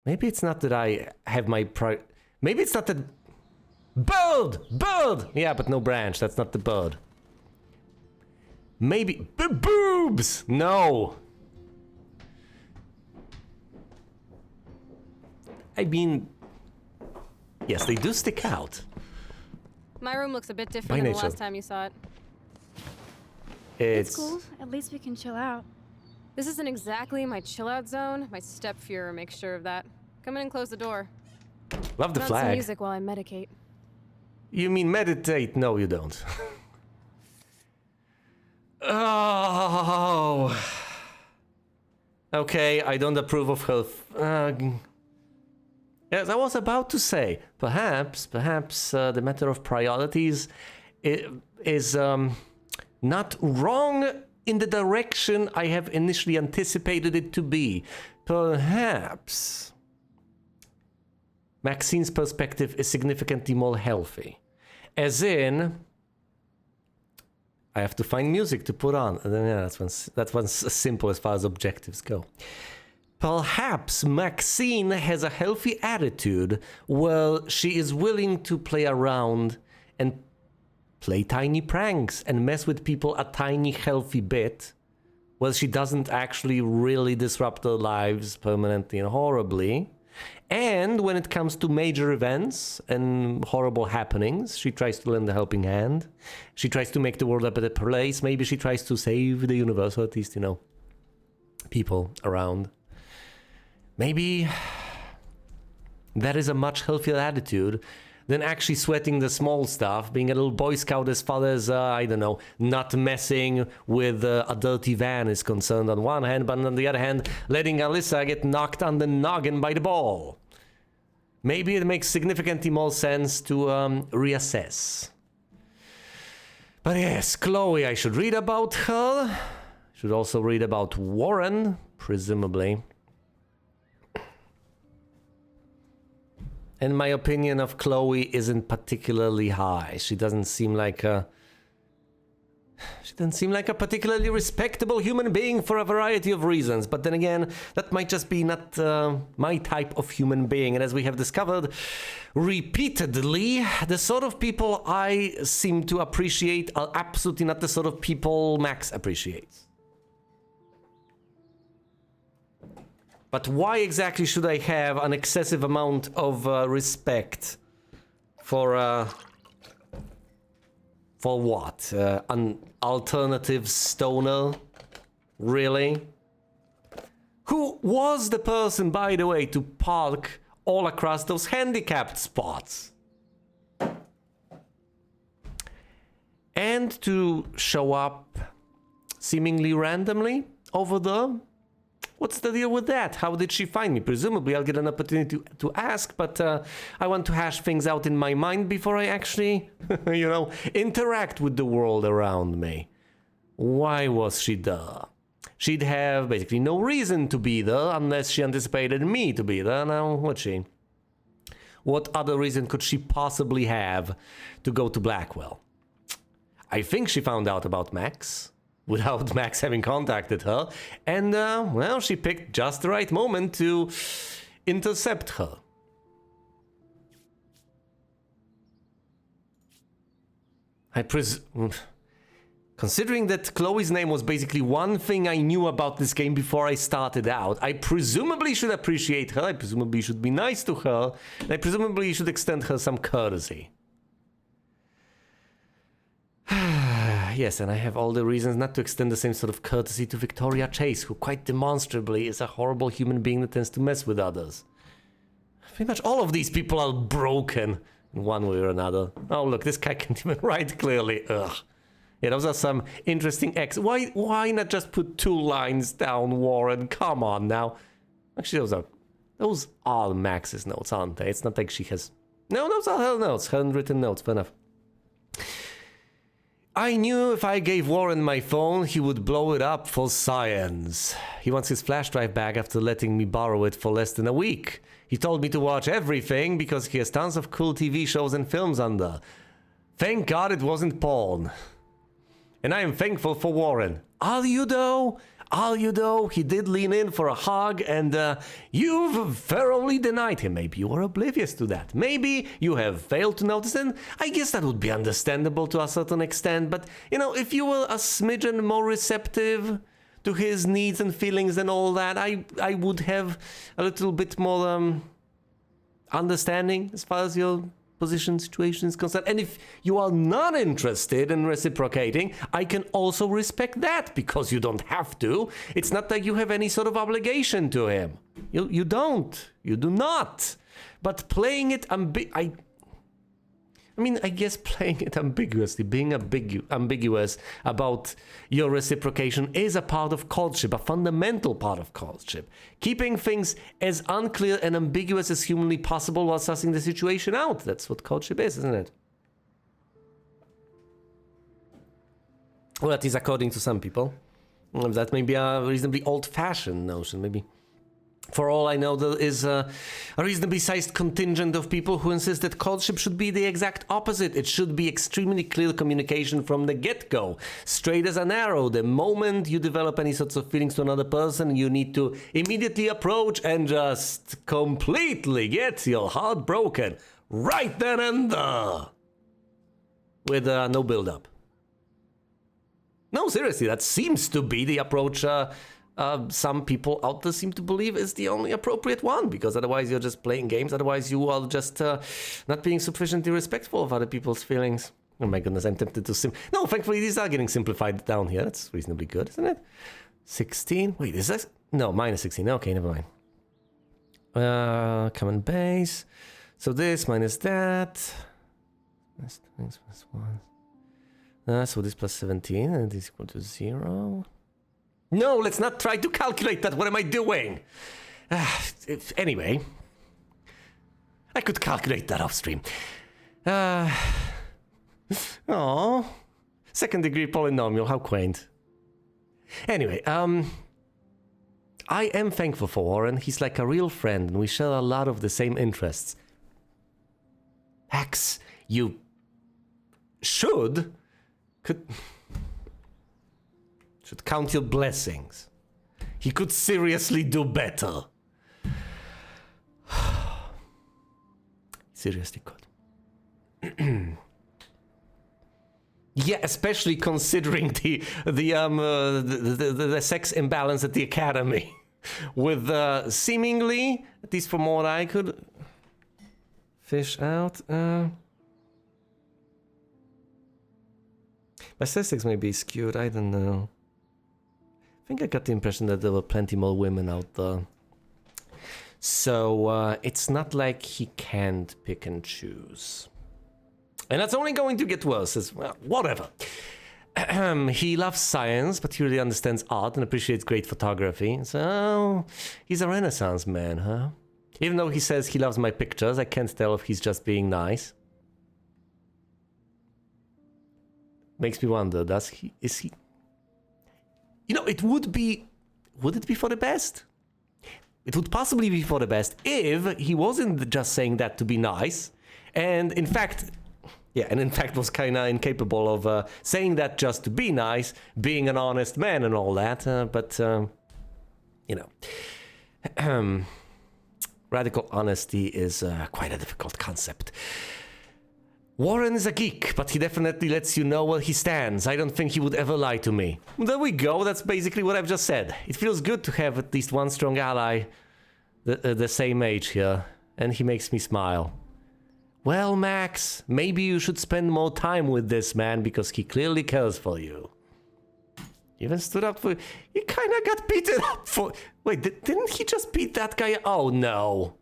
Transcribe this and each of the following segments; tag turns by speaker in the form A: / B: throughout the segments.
A: Maybe it's not that I have my maybe it's not that... Bird! Yeah, but no branch. That's not the bird. Maybe... boobs! No! I mean... Yes, they do stick out.
B: My room looks a bit
A: By
B: different than the
A: nature.
B: last time you saw it.
C: It's cool. At least we can chill out.
B: This isn't exactly my chill-out zone. My step-Fuhrer makes sure of that. Come in and close the door.
A: Love the
B: Put on some
A: flag.
B: music while I medicate.
A: You mean meditate? No, you don't. Oh. Okay, I don't approve of her. Yes, I was about to say, perhaps the matter of priorities is not wrong in the direction I have initially anticipated it to be. Perhaps Maxine's perspective is significantly more healthy. As in, I have to find music to put on. And then, yeah, that's one's simple as far as objectives go. Perhaps Maxine has a healthy attitude where she is willing to play around and play tiny pranks and mess with people a tiny healthy bit, where she doesn't actually really disrupt their lives permanently and horribly. And when it comes to major events and horrible happenings, she tries to lend a helping hand. She tries to make the world a better place. Maybe she tries to save the universe, or at least, you know, people around. Maybe that is a much healthier attitude than actually sweating the small stuff, being a little Boy Scout as far as, I don't know, not messing with a dirty van is concerned on one hand, but on the other hand, letting Alyssa get knocked on the noggin by the ball. Maybe it makes significantly more sense to reassess. But yes, Chloe, I should read about her. Should also read about Warren, presumably. And my opinion of Chloe isn't particularly high. She doesn't seem like a particularly respectable human being for a variety of reasons. But then again, that might just be not my type of human being. And as we have discovered repeatedly, the sort of people I seem to appreciate are absolutely not the sort of people Max appreciates. But why exactly should I have an excessive amount of respect for what? An alternative stoner? Really? Who was the person, by the way, to park all across those handicapped spots? And to show up seemingly randomly over there? What's the deal with that? How did she find me? Presumably I'll get an opportunity to ask, but I want to hash things out in my mind before I actually, you know, interact with the world around me. Why was she there? She'd have basically no reason to be there unless she anticipated me to be there. Now, would she? What other reason could she possibly have to go to Blackwell? I think she found out about Max without Max having contacted her, and, well, she picked just the right moment to intercept her. Considering that Chloe's name was basically one thing I knew about this game before I started out, I presumably should appreciate her, I presumably should be nice to her, and I presumably should extend her some courtesy. Yes, and I have all the reasons not to extend the same sort of courtesy to Victoria Chase, who quite demonstrably is a horrible human being that tends to mess with others. Pretty much all of these people are broken in one way or another. Oh, look, this guy can't even write clearly. Ugh. Yeah, those are some interesting Why not just put 2 lines down, Warren? Come on now. Actually, those are Max's notes, aren't they? It's not like she has... No, those are her notes, handwritten notes, fair enough. I knew if I gave Warren my phone, he would blow it up for science. He wants his flash drive back after letting me borrow it for less than a week. He told me to watch everything because he has tons of cool TV shows and films on there. Thank God it wasn't porn. And I am thankful for Warren. Are you though? Are you though? He did lean in for a hug and you've thoroughly denied him. Maybe you were oblivious to that. Maybe you have failed to notice, and I guess that would be understandable to a certain extent. But, you know, if you were a smidgen more receptive to his needs and feelings and all that, I would have a little bit more understanding as far as your position, situation is concerned. And if you are not interested in reciprocating, I can also respect that, because you don't have to. It's not that you have any sort of obligation to him. You don't. You do not. But playing it I guess playing it ambiguously, being ambiguous about your reciprocation is a part of courtship, a fundamental part of courtship. Keeping things as unclear and ambiguous as humanly possible while sussing the situation out. That's what courtship is, isn't it? Well, that is according to some people. That may be a reasonably old-fashioned notion, maybe. For all I know, there is a reasonably sized contingent of people who insist that courtship should be the exact opposite. It should be extremely clear communication from the get-go, straight as an arrow. The moment you develop any sorts of feelings to another person, you need to immediately approach and just completely get your heart broken right then and there, with no build-up. No, seriously, that seems to be the approach some people out there seem to believe is the only appropriate one, because otherwise you're just playing games. Otherwise you are just not being sufficiently respectful of other people's feelings. Oh my goodness, I'm tempted to No, thankfully these are getting simplified down here. That's reasonably good, isn't it? 16? Wait, is that? No, minus 16. Okay, never mind. Common base. So this minus that. Plus 1. So this plus 17, and this is equal to 0. No, let's not try to calculate that. What am I doing? Anyway, I could calculate that off stream. Second degree polynomial, how quaint. Anyway, I am thankful for Warren. He's like a real friend, and we share a lot of the same interests. Hex, you should count your blessings. He could seriously do better. Seriously could. Yeah, especially considering the sex imbalance at the academy, with seemingly, at least from what I could fish out. My statistics may be skewed. I don't know. I think I got the impression that there were plenty more women out there. So it's not like he can't pick and choose. And that's only going to get worse as well. Whatever. He loves science, but he really understands art and appreciates great photography. So he's a Renaissance man, huh? Even though he says he loves my pictures, I can't tell if he's just being nice. Makes me wonder, is he? You know, would it be for the best? It would possibly be for the best if he wasn't just saying that to be nice, and in fact was kind of incapable of saying that just to be nice, being an honest man and all that, you know, radical honesty is quite a difficult concept. Warren is a geek, but he definitely lets you know where he stands. I don't think he would ever lie to me. There we go, that's basically what I've just said. It feels good to have at least one strong ally the same age here, and he makes me smile. Well, Max, maybe you should spend more time with this man, because he clearly cares for you. Even stood up for... He kind of got beaten up for... Wait, didn't he just beat that guy? Oh, no.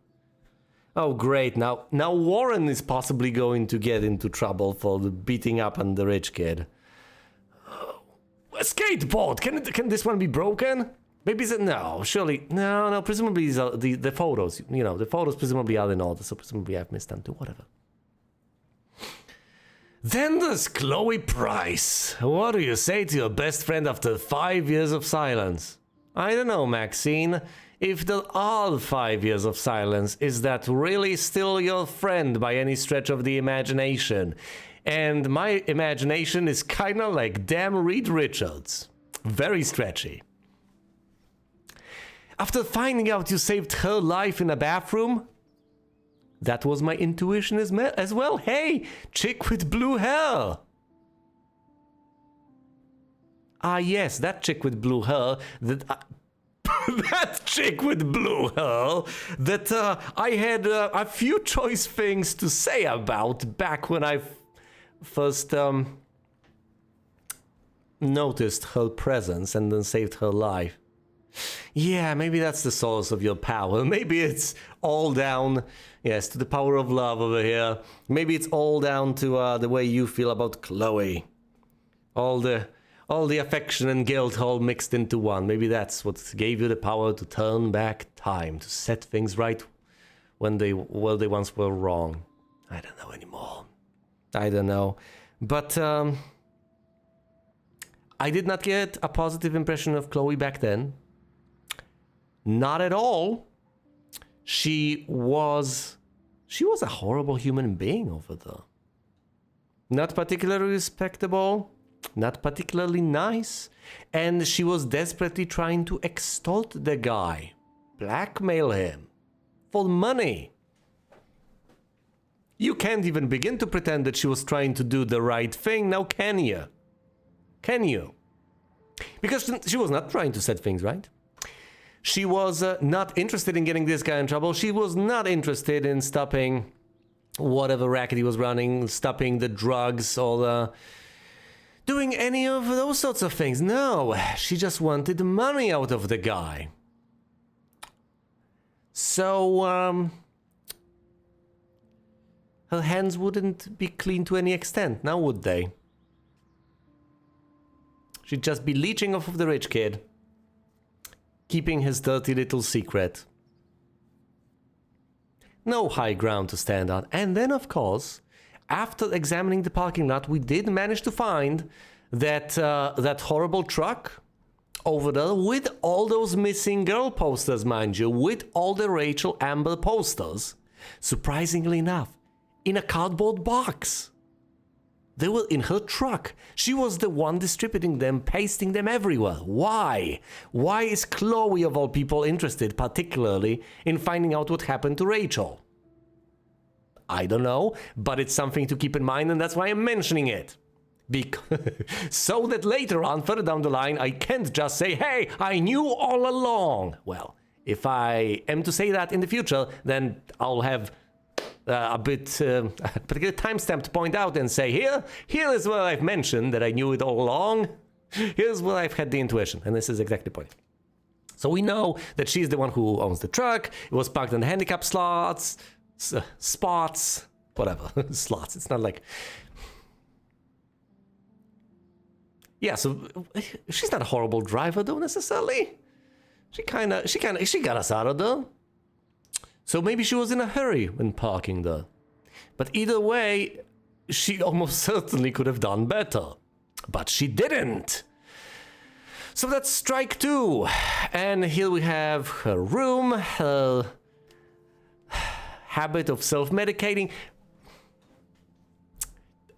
A: Oh, great. Now Warren is possibly going to get into trouble for the beating up on the rich kid. A skateboard! Can this one be broken? Maybe it's no, surely. No, presumably these are the photos. You know, the photos presumably are in order, so presumably I've missed them too. Whatever. Then there's Chloe Price. What do you say to your best friend after 5 years of silence? I don't know, Maxine. If there are 5 years of silence, is that really still your friend by any stretch of the imagination? And my imagination is kinda like damn Reed Richards. Very stretchy. After finding out you saved her life in a bathroom? That was my intuition as well. Hey, chick with blue hair. Ah, yes, that chick with blue hair. That chick with blue hair that I had a few choice things to say about back when I first noticed her presence and then saved her life. Yeah, maybe that's the source of your power. Maybe it's all down, yes, to the power of love over here. Maybe it's all down to the way you feel about Chloe. All the affection and guilt all mixed into one. Maybe that's what gave you the power to turn back time, to set things right when they once were wrong. I don't know anymore. I don't know. But I did not get a positive impression of Chloe back then. Not at all. She was a horrible human being over there. Not particularly respectable, not particularly nice, and she was desperately trying to extort the guy, blackmail him for money. You can't even begin to pretend that she was trying to do the right thing, now can you? Can you? Because she was not trying to set things right. She was not interested in getting this guy in trouble. She was not interested in stopping whatever racket he was running, stopping the drugs or doing any of those sorts of things. No, she just wanted money out of the guy. So, her hands wouldn't be clean to any extent, now would they? She'd just be leeching off of the rich kid, keeping his dirty little secret. No high ground to stand on. And then, of course, after examining the parking lot, we did manage to find that that horrible truck over there with all those missing girl posters, mind you, with all the Rachel Amber posters, surprisingly enough, in a cardboard box. They were in her truck. She was the one distributing them, pasting them everywhere. Why? Why is Chloe, of all people, interested particularly in finding out what happened to Rachel? I don't know, but it's something to keep in mind, and that's why I'm mentioning it. So that later on, further down the line, I can't just say, hey, I knew all along. Well, if I am to say that in the future, then I'll have a particular timestamp to point out and say, here is where I've mentioned that I knew it all along. Here's where I've had the intuition, and this is exactly the point. So we know that she's the one who owns the truck. It was parked in the handicap spots, whatever, slots. It's not like, yeah. So she's not a horrible driver, though, necessarily. She got us out of there. So maybe she was in a hurry when parking there. But either way, she almost certainly could have done better. But she didn't. So that's strike two. And here we have her room, her habit of self-medicating.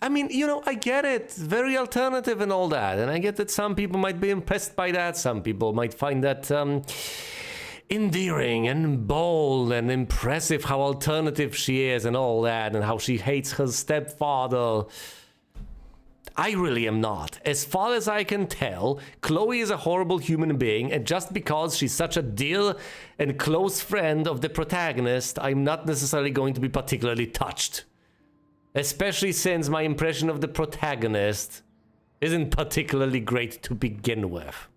A: I mean, you know, I get it. Very alternative and all that. And I get that some people might be impressed by that. Some people might find that endearing and bold and impressive how alternative she is and all that, and how she hates her stepfather. I really am not. As far as I can tell, Chloe is a horrible human being, and just because she's such a dear and close friend of the protagonist, I'm not necessarily going to be particularly touched. Especially since my impression of the protagonist isn't particularly great to begin with.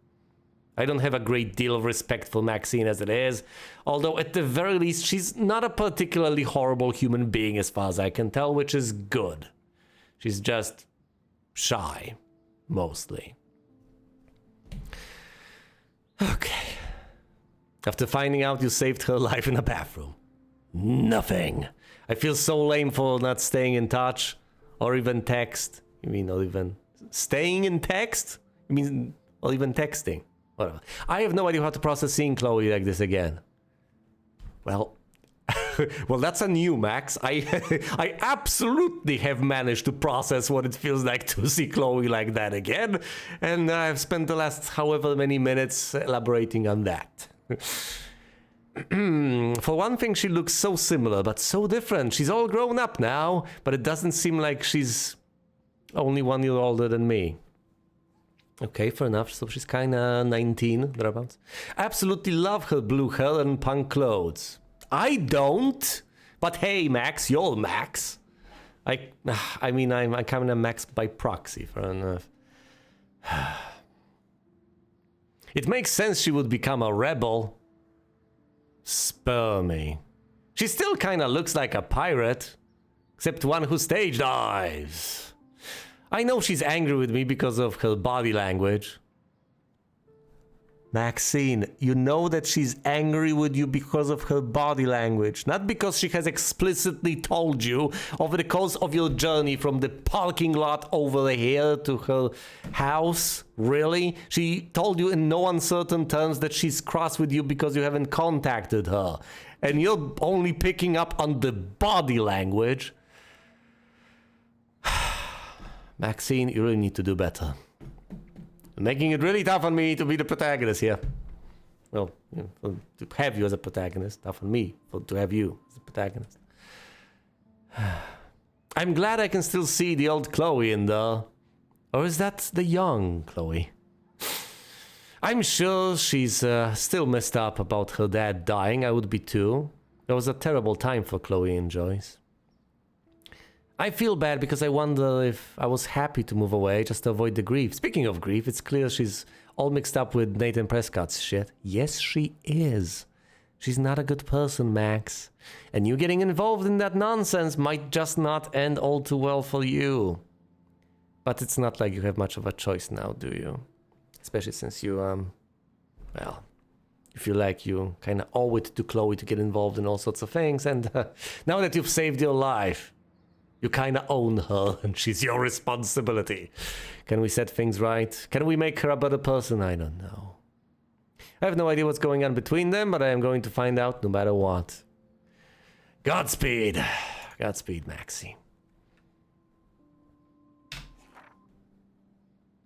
A: I don't have a great deal of respect for Maxine as it is, although at the very least she's not a particularly horrible human being as far as I can tell, which is good. She's just shy, mostly. Okay. After finding out you saved her life in a bathroom. Nothing. I feel so lame for not staying in touch, or even text. You mean, or even staying in text? You mean, or even texting? Whatever. I have no idea how to process seeing Chloe like this again. Well, well, that's a new Max. I absolutely have managed to process what it feels like to see Chloe like that again, and I've spent the last however many minutes elaborating on that. For one thing, she looks so similar, but so different. She's all grown up now, but it doesn't seem like she's only 1 year older than me. Okay, fair enough. So she's kinda 19, thereabouts. Absolutely love her blue hair and punk clothes. I don't! But hey, Max, you're Max. I mean, I'm kinda Max by proxy, fair enough. It makes sense she would become a rebel. Spur me. She still kinda looks like a pirate, except one who stage dives. I know she's angry with me because of her body language. Maxine, you know that she's angry with you because of her body language, not because she has explicitly told you over the course of your journey from the parking lot over here to her house. Really? She told you in no uncertain terms that she's cross with you because you haven't contacted her. And you're only picking up on the body language. Maxine, you really need to do better. Making it really tough on me to be the protagonist here. Well, you know, to have you as a protagonist, tough on me to have you as a protagonist. I'm glad I can still see the old Chloe in there. Or is that the young Chloe? I'm sure she's still messed up about her dad dying. I would be too. It was a terrible time for Chloe and Joyce. I feel bad because I wonder if I was happy to move away just to avoid the grief. Speaking of grief, it's clear she's all mixed up with Nathan Prescott's shit. Yes, she is. She's not a good person, Max. And you getting involved in that nonsense might just not end all too well for you. But it's not like you have much of a choice now, do you? Especially since you, well, you feel like you kind of owe it to Chloe to get involved in all sorts of things. And now that you've saved your life, you kind of own her, and she's your responsibility. Can we set things right? Can we make her a better person? I don't know. I have no idea what's going on between them, but I am going to find out no matter what. Godspeed. Godspeed, Maxie.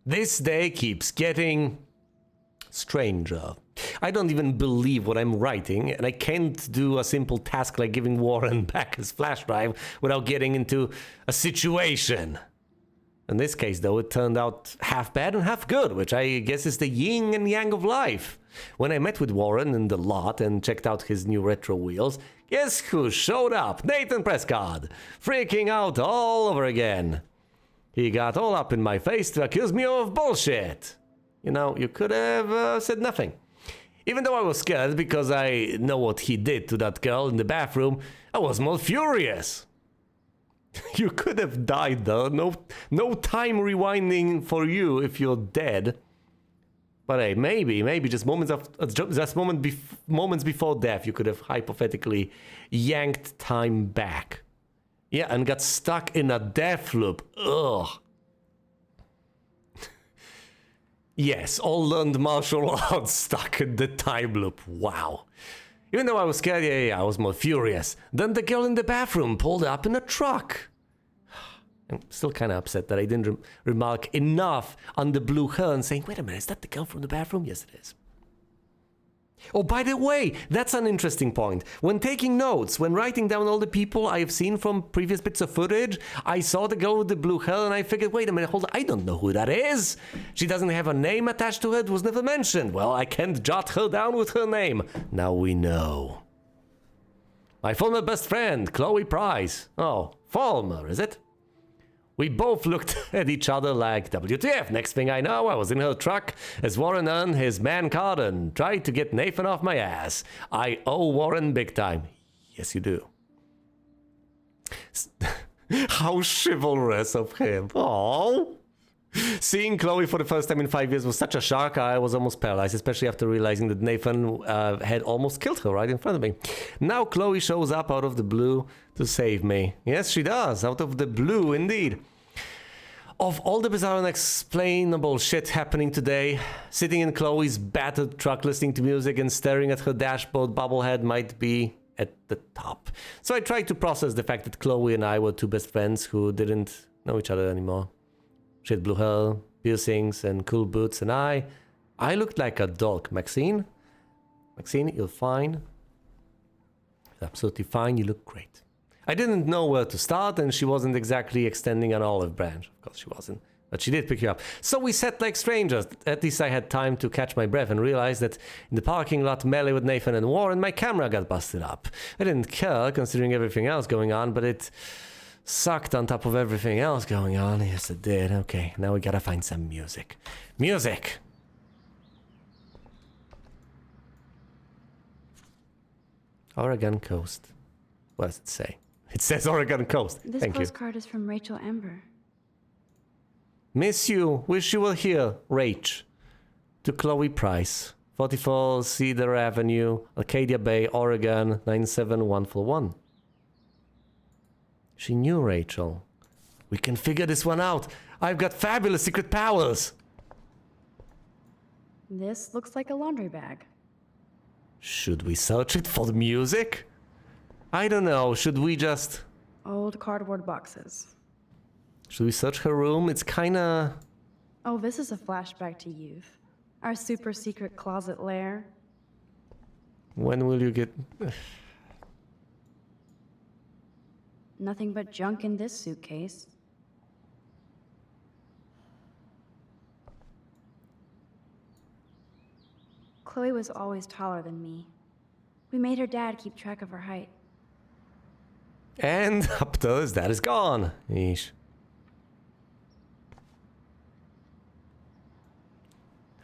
A: This day keeps getting stranger. I don't even believe what I'm writing, and I can't do a simple task like giving Warren back his flash drive without getting into a situation. In this case, though, it turned out half bad and half good, which I guess is the yin and yang of life. When I met with Warren in the lot and checked out his new retro wheels, guess who showed up? Nathan Prescott, freaking out all over again. He got all up in my face to accuse me of bullshit. You know, you could have said nothing. Even though I was scared because I know what he did to that girl in the bathroom, I was more furious. You could have died though. No time rewinding for you if you're dead. But hey, maybe just moments before death, you could have hypothetically yanked time back. Yeah, and got stuck in a death loop. Ugh. Yes, all learned martial arts stuck in the time loop. Wow. Even though I was scared, I was more furious. Then the girl in the bathroom pulled up in a truck. I'm still kind of upset that I didn't remark enough on the blue hair and saying, wait a minute, is that the girl from the bathroom? Yes, it is. Oh, by the way, that's an interesting point. When taking notes, when writing down all the people I have seen from previous bits of footage, I saw the girl with the blue hair and I figured, wait a minute, hold on, I don't know who that is. She doesn't have a name attached to her, it was never mentioned. Well, I can't jot her down with her name. Now we know. My former best friend, Chloe Price. Oh, former, is it? We both looked at each other like, WTF, next thing I know, I was in her truck as Warren earned his man card and tried to get Nathan off my ass. I owe Warren big time. Yes, you do. How chivalrous of him. Oh. Seeing Chloe for the first time in 5 years was such a shock, I was almost paralyzed, especially after realizing that Nathan had almost killed her right in front of me. Now Chloe shows up out of the blue to save me. Yes, she does, out of the blue indeed. Of all the bizarre and unexplainable shit happening today, sitting in Chloe's battered truck listening to music and staring at her dashboard bobblehead might be at the top. So I tried to process the fact that Chloe and I were two best friends who didn't know each other anymore. She had blue hair, piercings, and cool boots, and I looked like a dork, Maxine. Maxine, you're fine. Absolutely fine. You look great. I didn't know where to start, and she wasn't exactly extending an olive branch. Of course she wasn't. But she did pick you up. So we sat like strangers. At least I had time to catch my breath and realize that in the parking lot melee with Nathan and Warren, my camera got busted up. I didn't care, considering everything else going on, but it sucked on top of everything else going on. Yes, it did. Okay, now we gotta find some music. Music! Oregon Coast. What does it say? It says Oregon Coast.
C: This
A: Thank you.
C: postcard is from Rachel Ember.
A: Miss you. Wish you were here. Rach. To Chloe Price. 44 Cedar Avenue, Arcadia Bay, Oregon, 97141. She knew Rachel. We can figure this one out. I've got fabulous secret powers.
C: This looks like a laundry bag.
A: Should we search it for the music? I don't know. Should we just...
C: Old cardboard boxes.
A: Should we search her room? It's kinda...
C: Oh, this is a flashback to youth. Our super secret closet lair.
A: When will you get...
C: Nothing but junk in this suitcase. Chloe was always taller than me. We made her dad keep track of her height.
A: And up those, that is gone. Yeesh.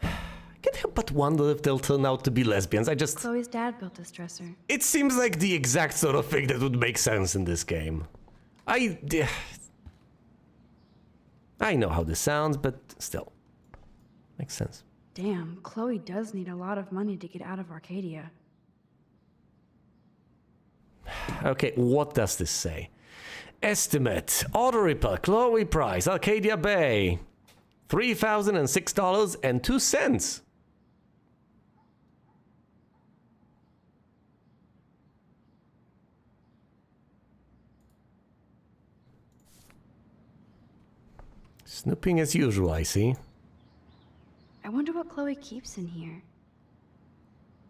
A: I can't help but wonder if they'll turn out to be lesbians.
C: Chloe's dad built this dresser.
A: It seems like the exact sort of thing that would make sense in this game. I know how this sounds, but still. Makes sense.
C: Damn, Chloe does need a lot of money to get out of Arcadia.
A: Okay, what does this say? Estimate. Auto repair. Chloe Price. Arcadia Bay. $3,006.02. Snooping as usual, I see.
C: I wonder what Chloe keeps in here.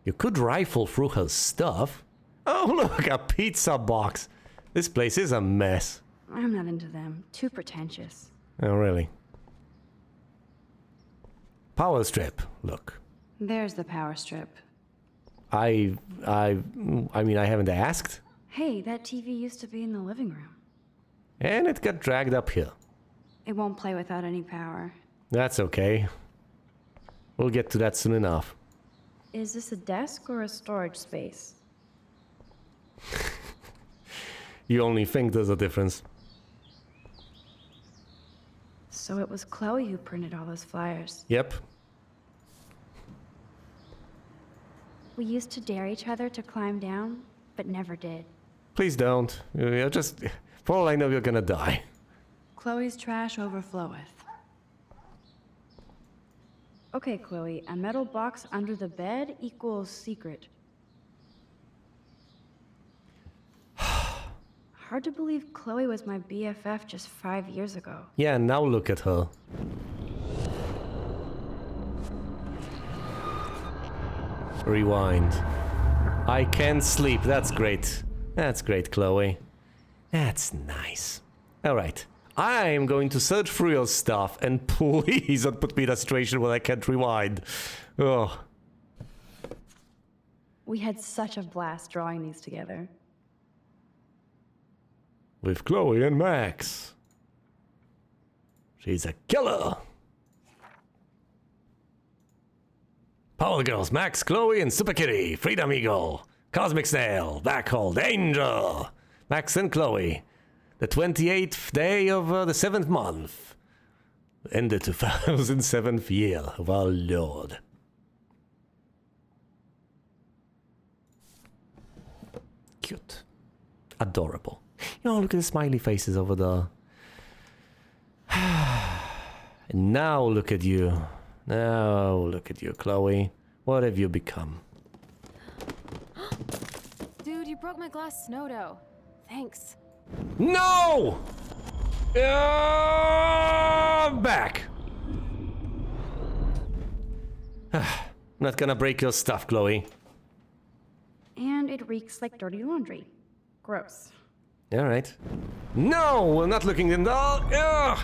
A: You could rifle through her stuff. Oh, look, a pizza box. This place is a mess.
C: I'm not into them. Too pretentious.
A: Oh, really? Power strip. Look.
C: There's the power strip.
A: I mean, I haven't asked.
C: Hey, that TV used to be in the living room.
A: And it got dragged up here.
C: It won't play without any power.
A: That's okay. We'll get to that soon enough.
C: Is this a desk or a storage space?
A: You only think there's a difference.
C: So it was Chloe who printed all those flyers.
A: Yep.
C: We used to dare each other to climb down, but never did.
A: Please don't. You're just... For all I know, you're gonna die.
C: Chloe's trash overfloweth. Okay, Chloe, a metal box under the bed equals secret. Hard to believe Chloe was my BFF just 5 years ago.
A: Yeah, now look at her. Rewind. I can't sleep. That's great. That's great, Chloe. That's nice. Alright. I'm going to search through your stuff, and please don't put me in a situation where I can't rewind. Oh.
C: We had such a blast drawing these together.
A: With Chloe and Max. She's a killer. Power Girls, Max, Chloe, and Super Kitty, Freedom Eagle, Cosmic Snail, Black Hole, Danger, Max and Chloe. The 28th day of the 7th month. In the 2007th year of our Lord. Cute. Adorable. You know, look at the smiley faces over there. And now look at you. Now look at you, Chloe. What have you become?
B: Dude, you broke my glass snow dough. Thanks.
A: No! Back. I'm not gonna break your stuff, Chloe.
C: it reeks like dirty laundry. Gross.
A: All right. No, we're not looking in the... Ugh!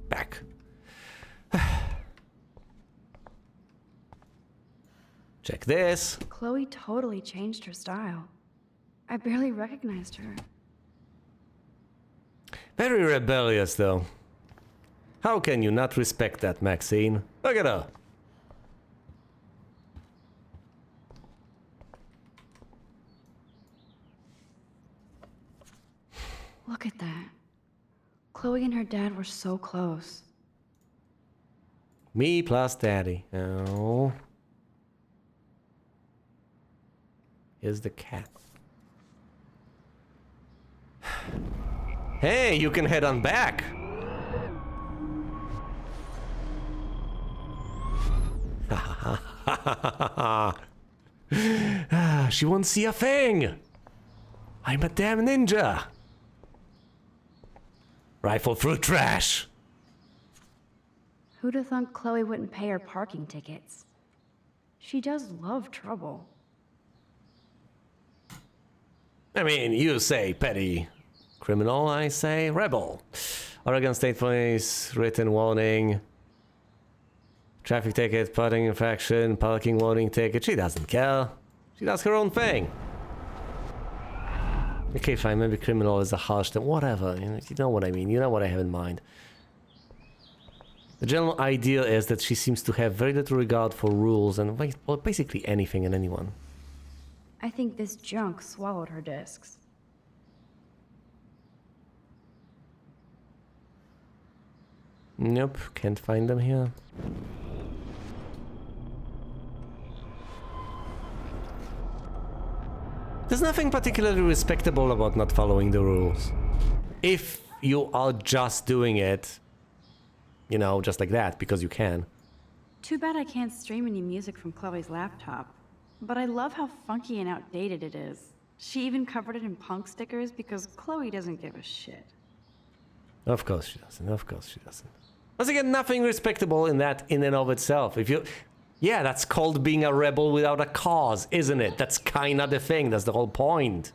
A: Back. Check this.
C: Chloe totally changed her style. I barely recognized her.
A: Very rebellious, though. How can you not respect that, Maxine? Look at her.
C: Look at that. Chloe and her dad were so close.
A: Me plus daddy. Oh. Here's the cat. Hey, you can head on back. She won't see a thing. I'm a damn ninja. Rifle through trash.
C: Who'd have thunk Chloe wouldn't pay her parking tickets? She does love trouble.
A: I mean, you say petty criminal, I say rebel. Oregon State Police, written warning. Traffic ticket, parking infraction, parking warning ticket. She doesn't care. She does her own thing. Okay, fine, maybe criminal is a harsh term. Whatever, you know what I mean. You know what I have in mind. The general idea is that she seems to have very little regard for rules and, well, basically anything and anyone.
C: I think this junk swallowed her discs.
A: Nope, can't find them here. There's nothing particularly respectable about not following the rules. If you are just doing it, you know, just like that, because you can.
C: Too bad I can't stream any music from Chloe's laptop. But I love how funky and outdated it is. She even covered it in punk stickers because Chloe doesn't give a shit.
A: Of course she doesn't, of course she doesn't. Once again, nothing respectable in that in and of itself. If you... Yeah, that's called being a rebel without a cause, isn't it? That's kinda the thing, that's the whole point.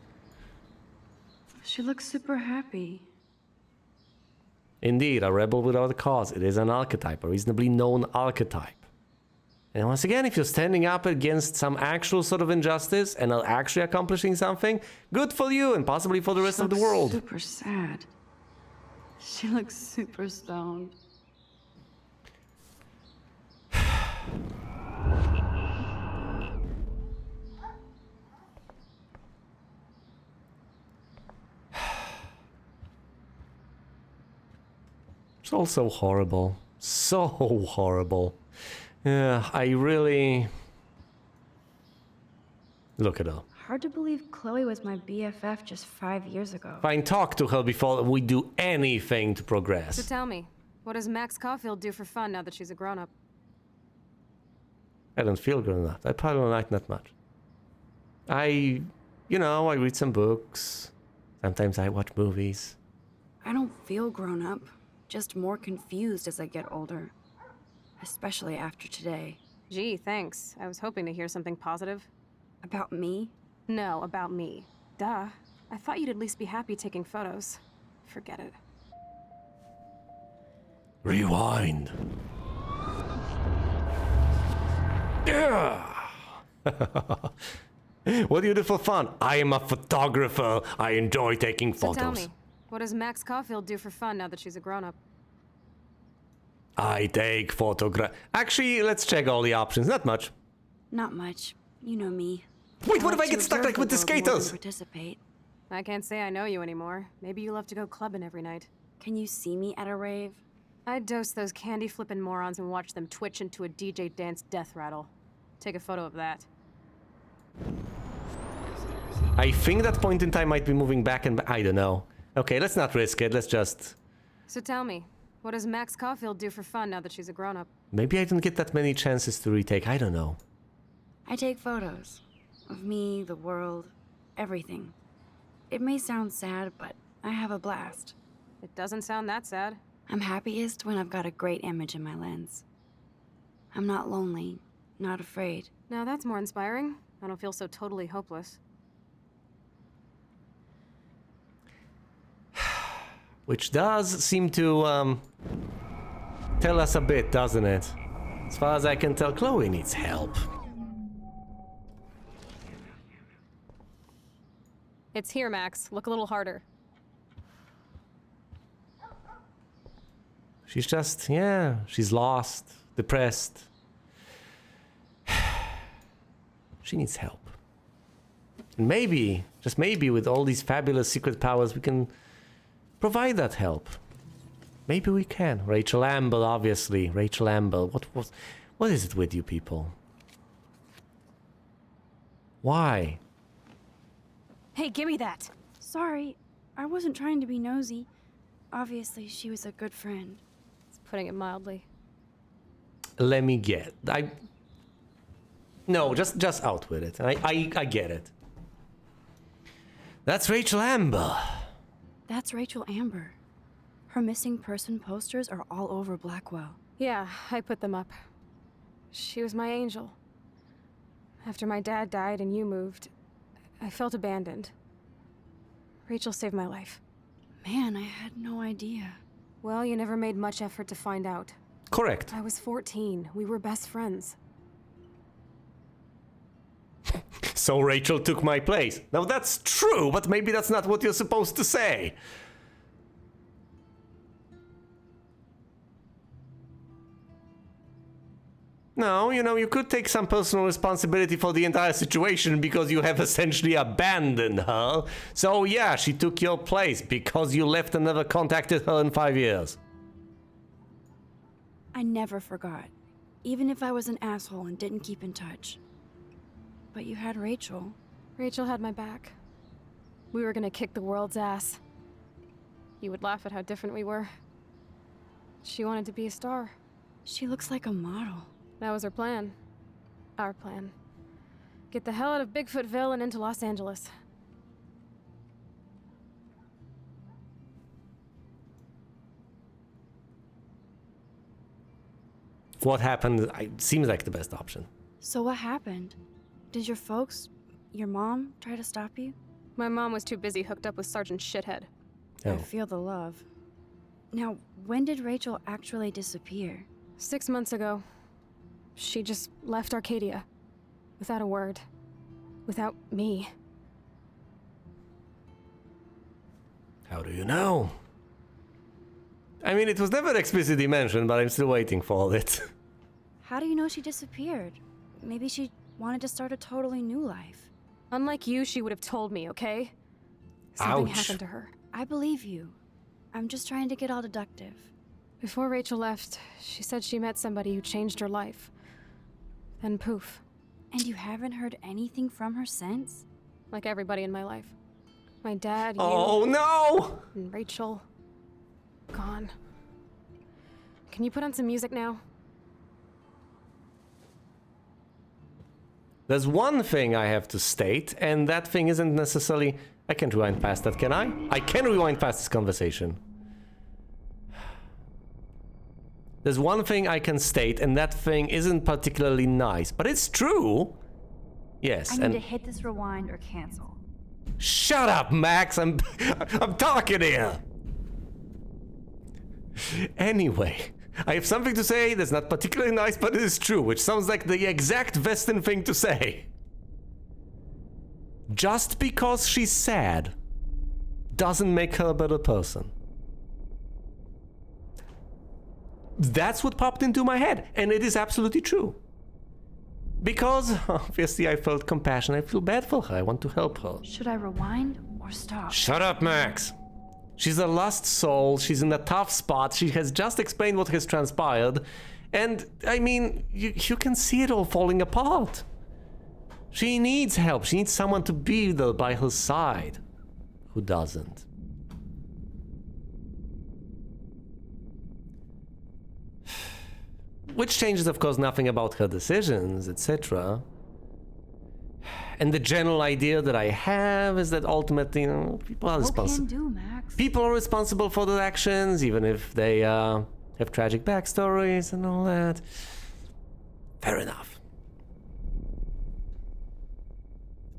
C: She looks super happy.
A: Indeed, a rebel without a cause. It is an archetype, a reasonably known archetype. And once again, if you're standing up against some actual sort of injustice and are actually accomplishing something, good for you and possibly for the rest of the world.
C: Super sad. She looks super stoned.
A: It's all so horrible. So horrible. Yeah, I really... Look at her.
C: Hard to believe Chloe was my BFF just 5 years ago.
A: Fine, talk to her before we do anything to
B: So
A: progress.
B: tell me, what does Max Caulfield do for fun now that she's a grown-up?
A: I don't feel grown up. I probably don't like that much. I read some books. Sometimes I watch movies.
C: I don't feel grown up, just more confused as I get older. Especially after today.
B: Gee, thanks. I was hoping to hear something positive.
C: About me?
B: No, about me. Duh. I thought you'd at least be happy taking photos. Forget it.
A: Rewind. Yeah. What do you do for fun? I am a photographer. I enjoy taking
B: So
A: photos.
B: tell me, what does Max Caulfield do for fun now that she's a grown-up?
A: I take photograph. Actually, let's check all the options. Not much.
C: Not much. You know me.
A: Wait, what if I
C: like
A: get
C: to
A: stuck like
C: observe
A: with the
C: world more than
A: skaters?
C: Participate.
B: I can't say I know you anymore. Maybe you love to go clubbing every night.
C: Can you see me at a rave?
B: I'd dose those candy-flipping morons and watch them twitch into a DJ dance death rattle. Take a photo of that.
A: I think that point in time might be moving back and I don't know. Okay, let's not risk it. Let's just...
B: So tell me, what does Max Caulfield do for fun now that she's a grown-up?
A: Maybe I don't get that many chances to retake. I don't know.
C: I take photos. Of me, the world, everything. It may sound sad, but I have a blast.
B: It doesn't sound that sad.
C: I'm happiest when I've got a great image in my lens. I'm not lonely, not afraid.
B: Now that's more inspiring. I don't feel so totally hopeless.
A: Which does seem to tell us a bit, doesn't it? As far as I can tell, Chloe needs help.
B: It's here, Max. Look a little harder.
A: She's just, yeah, she's lost, depressed. She needs help. And maybe, just maybe, with all these fabulous secret powers, we can provide that help. Maybe we can. Rachel Amber, obviously. Rachel Amber. What is it with you people? Why?
B: Hey, give me that!
C: Sorry, I wasn't trying to be nosy. Obviously, she was a good friend.
B: It's putting it mildly.
A: Let me get. No, just out with it. I get it. That's Rachel Amber.
C: That's Rachel Amber. Her missing person posters are all over Blackwell.
B: Yeah, I put them up. She was my angel. After my dad died and you moved, I felt abandoned. Rachel saved my life.
C: Man, I had no idea.
B: Well, you never made much effort to find out.
A: Correct.
B: I was 14. We were best friends.
A: So Rachel took my place. Now that's true, but maybe that's not what you're supposed to say. No, you know, you could take some personal responsibility for the entire situation because you have essentially abandoned her. So yeah, she took your place because you left and never contacted her in 5 years.
C: I never forgot, even if I was an asshole and didn't keep in touch. But you had Rachel.
B: Rachel had my back. We were gonna kick the world's ass. You would laugh at how different we were. She wanted to be a star.
C: She looks like a model.
B: That was her plan. Our plan. Get the hell out of Bigfootville and into Los Angeles.
A: What happened seems like the best option.
C: So what happened? Did your folks, your mom, try to stop you?
B: My mom was too busy hooked up with Sergeant Shithead.
C: I
A: Oh.
C: feel the love. Now, when did Rachel actually disappear?
B: 6 months ago. She just left Arcadia. Without a word. Without me.
A: How do you know? I mean, it was never explicitly mentioned, but I'm still waiting for it.
C: How do you know she disappeared? Maybe she wanted to start a totally new life.
B: Unlike you, she would have told me, okay? Something
A: Ouch.
B: happened to her.
C: I believe you. I'm just trying to get all deductive.
B: Before Rachel left, she said she met somebody who changed her life. Then poof.
C: And you haven't heard anything from her since?
B: Like everybody in my life. My dad,
A: Oh no!
B: you, and Rachel. Gone. Can you put on some music now?
A: There's one thing I have to state, and that thing isn't necessarily... I can't rewind past that, can I? I can rewind past this conversation. There's one thing I can state, and that thing isn't particularly nice, but it's true. Yes,
C: I need
A: and...
C: to hit this rewind or cancel.
A: Shut up, Max! I'm talking here! Anyway, I have something to say that's not particularly nice, but it is true, which sounds like the exact Western thing to say. Just because she's sad doesn't make her a better person. That's what popped into my head, and it is absolutely true. Because, obviously, I felt compassion. I feel bad for her. I want to help her.
C: Should I rewind or stop?
A: Shut up, Max! She's a lost soul. She's in a tough spot. She has just explained what has transpired. And, I mean, you can see it all falling apart. She needs help. She needs someone to be there by her side. Who doesn't? Which changes, of course, nothing about her decisions, etc. And the general idea that I have is that ultimately, you know, people are responsible.
C: do, Max.
A: People are responsible for their actions, even if they have tragic backstories and all that. Fair enough.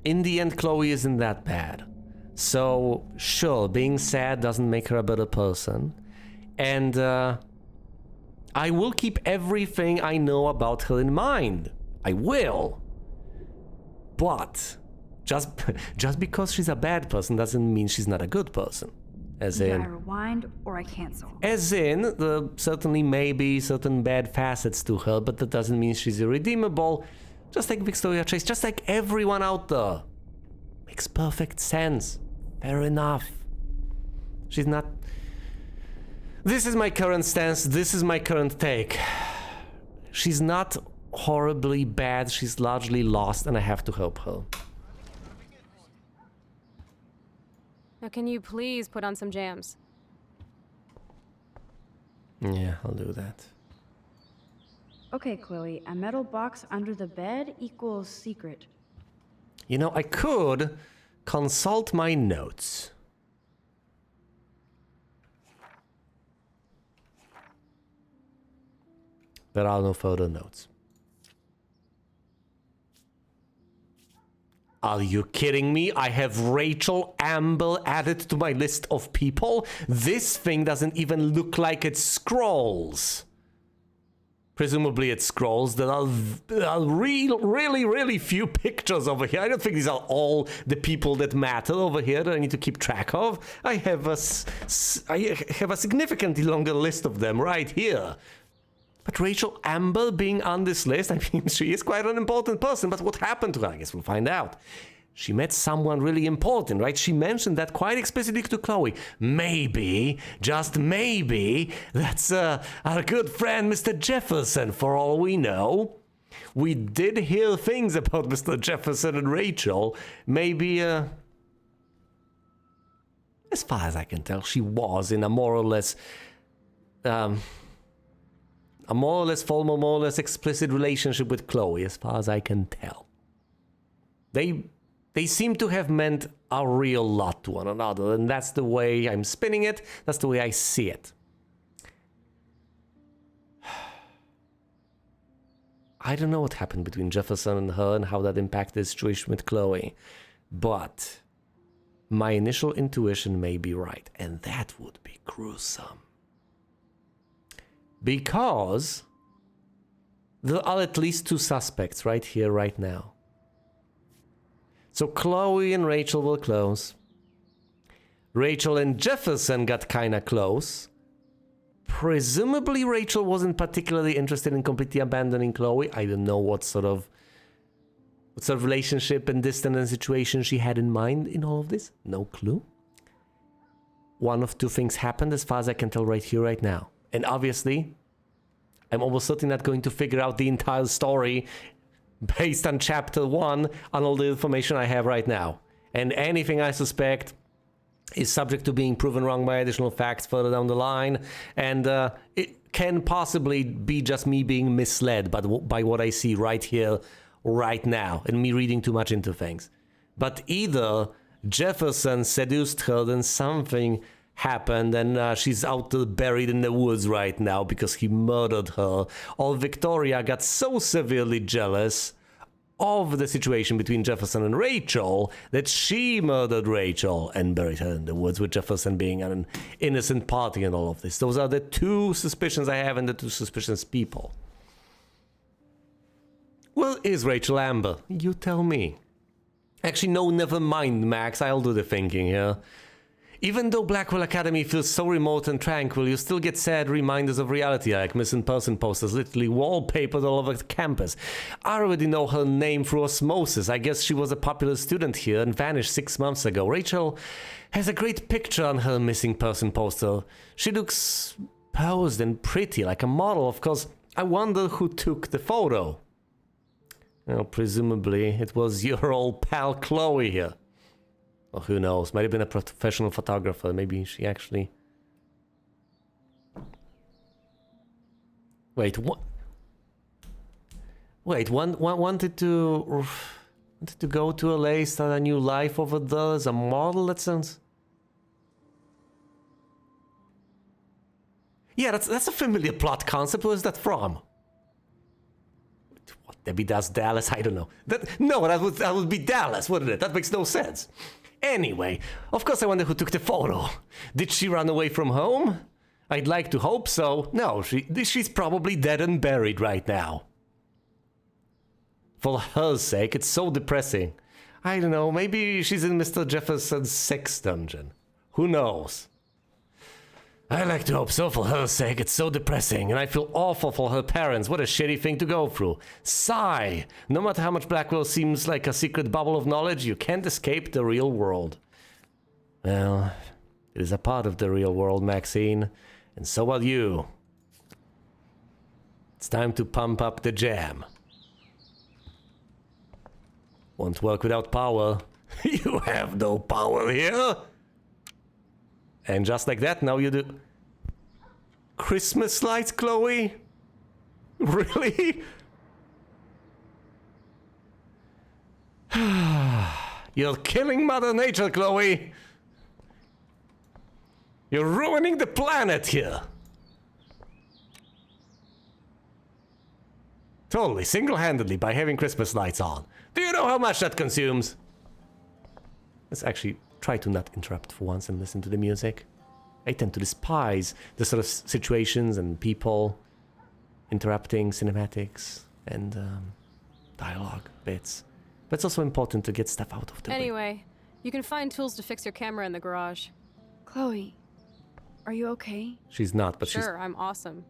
A: In the end, Chloe isn't that bad. So, sure, being sad doesn't make her a better person. And I will keep everything I know about her in mind. I will. But just because she's a bad person doesn't mean she's not a good person. As
C: Either
A: in,
C: I rewind or I cancel.
A: as in, there certainly may be certain bad facets to her, but that doesn't mean she's irredeemable. Just like Victoria Chase, just like everyone out there. Makes perfect sense. Fair enough. She's not... This is my current stance, this is my current take. She's not horribly bad, she's largely lost, and I have to help her.
B: Now, can you please put on some jams?
A: Yeah, I'll do that.
C: Okay, Chloe, a metal box under the bed equals secret.
A: You know, I could consult my notes. There are no further notes. Are you kidding me? I have Rachel Amber added to my list of people? This thing doesn't even look like it scrolls. Presumably it scrolls. There are really few pictures over here. I don't think these are all the people that matter over here that I need to keep track of. I have a significantly longer list of them right here. But Rachel Amber being on this list, I mean, she is quite an important person, but what happened to her? I guess we'll find out. She met someone really important, right? She mentioned that quite explicitly to Chloe. Maybe, just maybe, that's our good friend Mr. Jefferson, for all we know. We did hear things about Mr. Jefferson and Rachel. Maybe, as far as I can tell, she was in a more or less formal, more or less explicit relationship with Chloe, as far as I can tell. They seem to have meant a real lot to one another, and that's the way I'm spinning it, that's the way I see it. I don't know what happened between Jefferson and her and how that impacted the situation with Chloe, but my initial intuition may be right, and that would be gruesome. Because there are at least two suspects right here, right now. So Chloe and Rachel were close. Rachel and Jefferson got kinda close. Presumably Rachel wasn't particularly interested in completely abandoning Chloe. I don't know what sort of relationship and distance and situation she had in mind in all of this. No clue. One of two things happened as far as I can tell right here, right now. And obviously, I'm almost certainly not going to figure out the entire story based on chapter 1 on all the information I have right now. And anything I suspect is subject to being proven wrong by additional facts further down the line. And it can possibly be just me being misled by what I see right here, right now, and me reading too much into things. But either Jefferson seduced her, then something happened and she's out buried in the woods right now because he murdered her, or Victoria got so severely jealous of the situation between Jefferson and Rachel that she murdered Rachel and buried her in the woods, with Jefferson being an innocent party in all of this. Those are the two suspicions I have and the two suspicious people. Well, is Rachel Amber? You tell me. Actually, no, never mind, Max. I'll do the thinking here. Even though Blackwell Academy feels so remote and tranquil, you still get sad reminders of reality, like missing person posters literally wallpapered all over the campus. I already know her name through osmosis. I guess she was a popular student here and vanished 6 months ago. Rachel has a great picture on her missing person poster. She looks posed and pretty, like a model. Of course, I wonder who took the photo. Well, presumably it was your old pal Chloe here. Or who knows, might have been a professional photographer. Maybe she actually... Wait, what? Wait, wanted to go to LA, start a new life over there as a model? That sounds... Yeah, that's a familiar plot concept. Where's that from? What maybe that's Dallas. I don't know. That would be Dallas, wouldn't it? That makes no sense. Anyway, of course I wonder who took the photo. Did she run away from home? I'd like to hope so. No, she's probably dead and buried right now. For her sake, it's so depressing. I don't know, maybe she's in Mr. Jefferson's sex dungeon. Who knows? I like to hope so for her sake. It's so depressing, and I feel awful for her parents. What a shitty thing to go through. Sigh. No matter how much Blackwell seems like a secret bubble of knowledge, you can't escape the real world. Well, it is a part of the real world, Maxine, and so are you. It's time to pump up the jam. Won't work without power. You have no power here. And just like that, now you do... Christmas lights, Chloe? Really? You're killing Mother Nature, Chloe. You're ruining the planet here. Totally, single-handedly, by having Christmas lights on. Do you know how much that consumes? Let's actually try to not interrupt for once and listen to the music. I tend to despise the sort of situations and people interrupting cinematics and dialogue bits. But it's also important to get stuff out of the way.
B: Anyway, you can find tools to fix your camera in the garage.
C: Chloe, are you okay?
A: She's not, but
B: Sure, I'm awesome.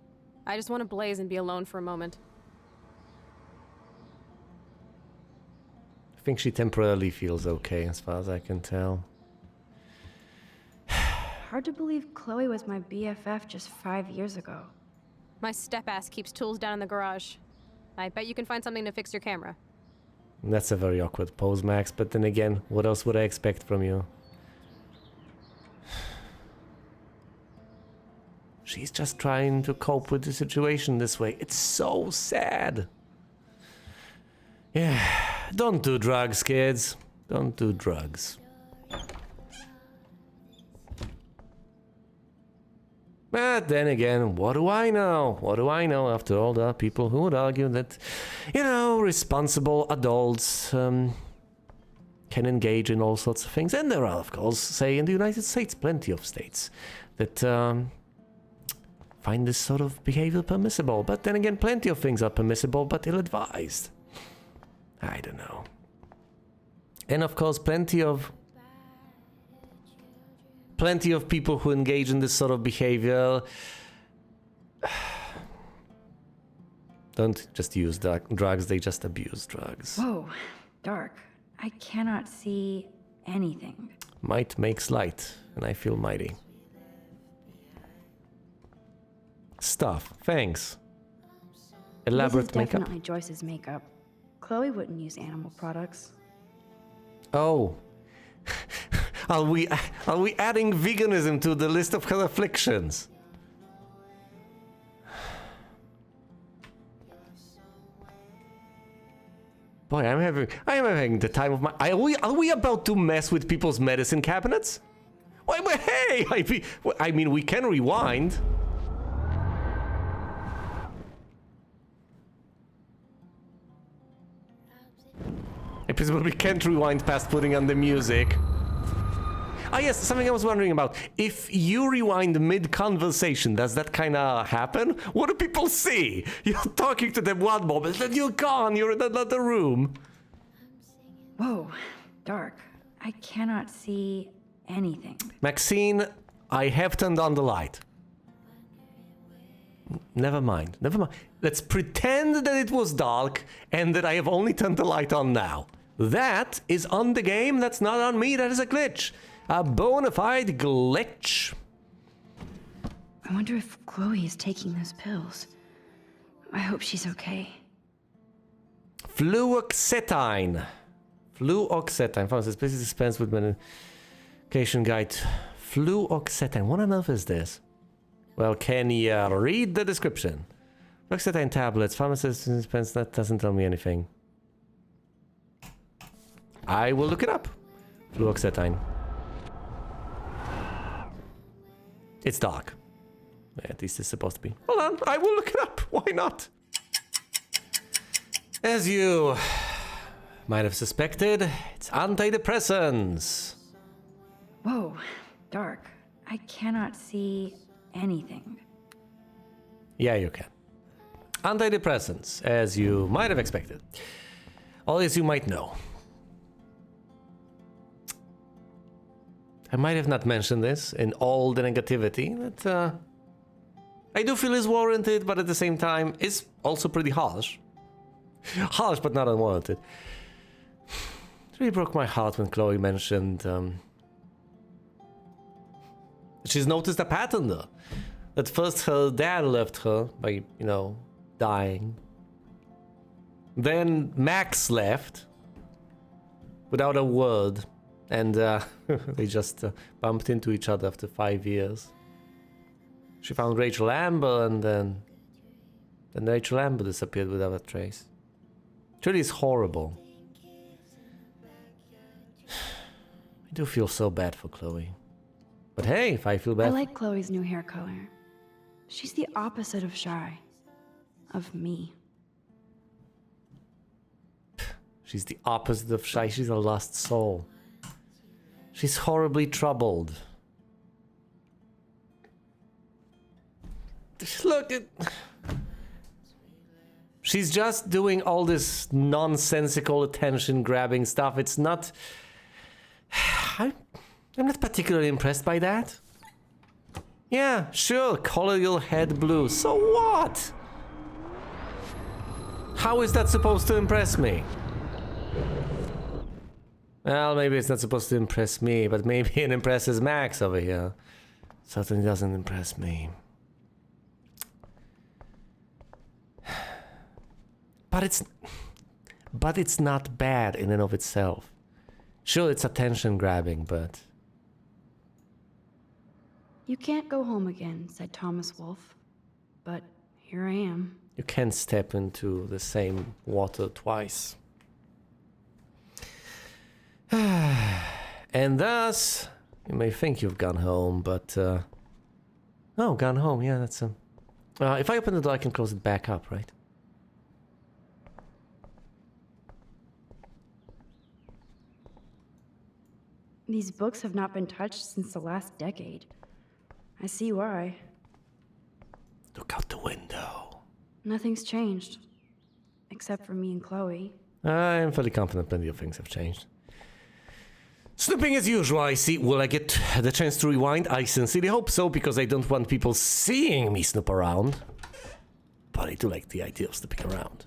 B: I just want to blaze and be alone for a moment.
A: I think she temporarily feels okay, as far as I can tell.
C: Hard to believe Chloe was my BFF just 5 years ago.
B: My step-ass keeps tools down in the garage. I bet you can find something to fix your camera.
A: That's a very awkward pose, Max, but then again, what else would I expect from you? She's just trying to cope with the situation this way. It's so sad. Yeah, don't do drugs, kids. Don't do drugs. But then again, what do I know? What do I know? After all, there are people who would argue that, you know, responsible adults can engage in all sorts of things. And there are, of course, say in the United States, plenty of states that find this sort of behavior permissible. But then again, plenty of things are permissible but ill-advised. I don't know. And of course, plenty of people who engage in this sort of behavior don't just use drugs, they just abuse drugs.
C: Whoa, dark. I cannot see anything.
A: Might makes light, and I feel mighty. Stuff, thanks. Elaborate
C: This is
A: makeup.
C: definitely Joyce's makeup. Chloe wouldn't use animal products.
A: Oh. Are we adding veganism to the list of her afflictions? Boy, I am having the time of my... Are we about to mess with people's medicine cabinets? Wait, hey! I mean, we can rewind. I presume we can't rewind past putting on the music. Ah, yes, something I was wondering about. If you rewind mid-conversation, does that kind of happen? What do people see? You're talking to them one moment, then you're gone, you're in another room.
C: Whoa, dark. I cannot see anything.
A: Maxine, I have turned on the light. Never mind. Let's pretend that it was dark and that I have only turned the light on now. That is on the game, that's not on me, that is a glitch. A bona fide glitch.
C: I wonder if Chloe is taking those pills. I hope she's okay.
A: Fluoxetine. Pharmacist basically dispense with medication guide. Fluoxetine. What on earth is this? Well, can you read the description? Fluoxetine tablets. Pharmacist dispense. That doesn't tell me anything. I will look it up. Fluoxetine. It's dark. At least it's supposed to be. Hold on, I will look it up. Why not? As you might have suspected, it's antidepressants.
C: Whoa, dark. I cannot see anything.
A: Yeah, you can. Antidepressants, as you might have expected. All as you might know. I might have not mentioned this in all the negativity that I do feel is warranted, but at the same time is also pretty harsh. Harsh, but not unwarranted. It really broke my heart when Chloe mentioned she's noticed a pattern though. At first her dad left her by, you know, dying. Then Max left without a word, and they just bumped into each other after 5 years. She found Rachel Amber, and then Rachel Amber disappeared without a trace. It really is horrible. I do feel so bad for Chloe. But hey, if I feel bad...
C: I like Chloe's new hair color. She's the opposite of shy. Of me.
A: She's the opposite of shy. She's a lost soul. She's horribly troubled. Look, she's just doing all this nonsensical attention-grabbing stuff. It's not... I'm not particularly impressed by that. Yeah, sure, color your head blue. So what? How is that supposed to impress me? Well, maybe it's not supposed to impress me, but maybe it impresses Max over here. Certainly doesn't impress me. But it's not bad in and of itself. Sure, it's attention grabbing, but...
C: You can't go home again, said Thomas Wolfe. But here I am.
A: You can't step into the same water twice. And thus, you may think you've gone home, but... Oh, gone home, yeah, that's... if I open the door, I can close it back up, right?
C: These books have not been touched since the last decade. I see why.
A: Look out the window.
C: Nothing's changed. Except for me and Chloe.
A: I am fairly confident plenty of things have changed. Snooping as usual, I see. Will I get the chance to rewind? I sincerely hope so, because I don't want people seeing me snoop around. But I do like the idea of snooping around.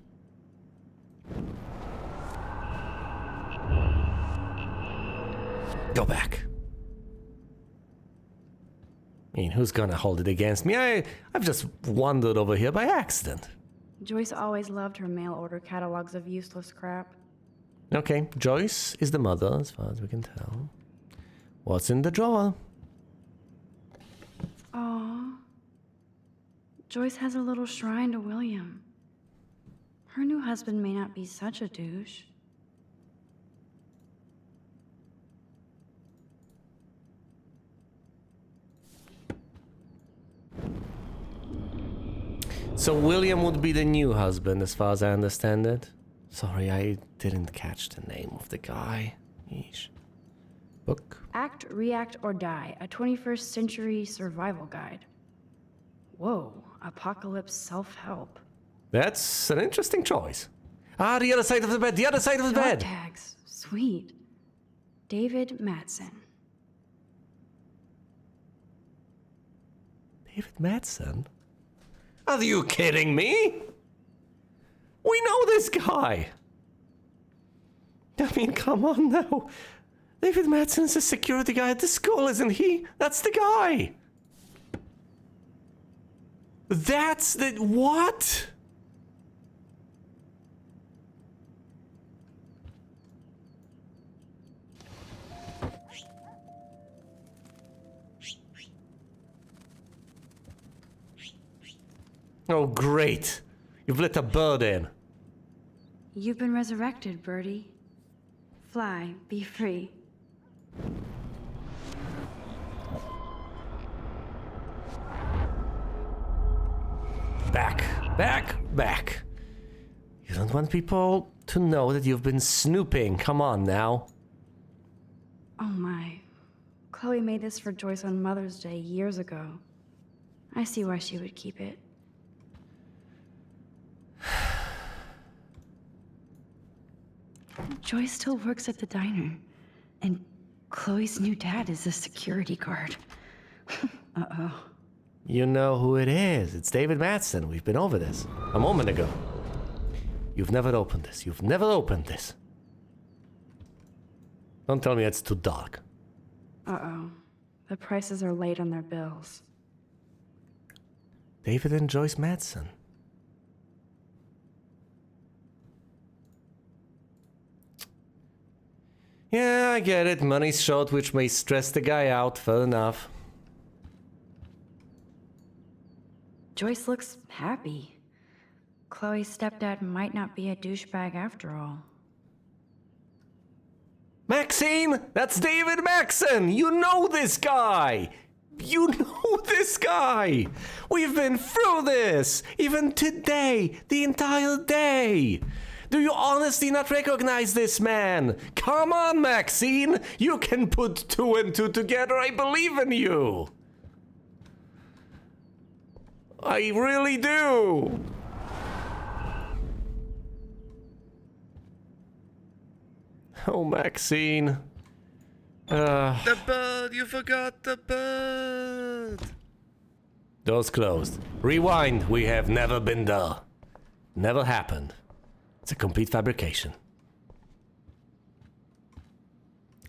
A: Go back. I mean, who's gonna hold it against me? I've just wandered over here by accident.
C: Joyce always loved her mail order catalogs of useless crap.
A: Okay, Joyce is the mother, as far as we can tell. What's in the drawer?
C: Aww. Joyce has a little shrine to William. Her new husband may not be such a douche.
A: So William would be the new husband, as far as I understand it. Sorry, I didn't catch the name of the guy. Yeesh. Book.
C: Act, React, or Die, a 21st century survival guide. Whoa, apocalypse self-help.
A: That's an interesting choice. Ah, the other side of the bed, the other side of the
C: Dog
A: bed!
C: tags, sweet. David Madsen.
A: David Madsen? Are you kidding me? We know this guy! I mean, come on now. David Madsen's a security guy at the school, isn't he? That's the guy! That's the... what? Oh, great. You've let a bird in.
C: You've been resurrected, Birdie. Fly, be free.
A: Back, back, back. You don't want people to know that you've been snooping. Come on now.
C: Oh my. Chloe made this for Joyce on Mother's Day years ago. I see why she would keep it. Joyce still works at the diner, and Chloe's new dad is a security guard. Uh-oh.
A: You know who it is. It's David Madsen. We've been over this a moment ago. You've never opened this. You've never opened this. Don't tell me it's too dark.
C: Uh-oh. The prices are late on their bills.
A: David and Joyce Madsen. Yeah, I get it. Money's short, which may stress the guy out. Fair enough.
C: Joyce looks happy. Chloe's stepdad might not be a douchebag after all.
A: Maxine! That's David Maxon! You know this guy! You know this guy! We've been through this! Even today! The entire day! Do you honestly not recognize this man? Come on, Maxine! You can put 2 and 2 together. I believe in you! I really do! Oh, Maxine.
D: The bird! You forgot the bird!
A: Doors closed. Rewind. We have never been there. Never happened. It's a complete fabrication.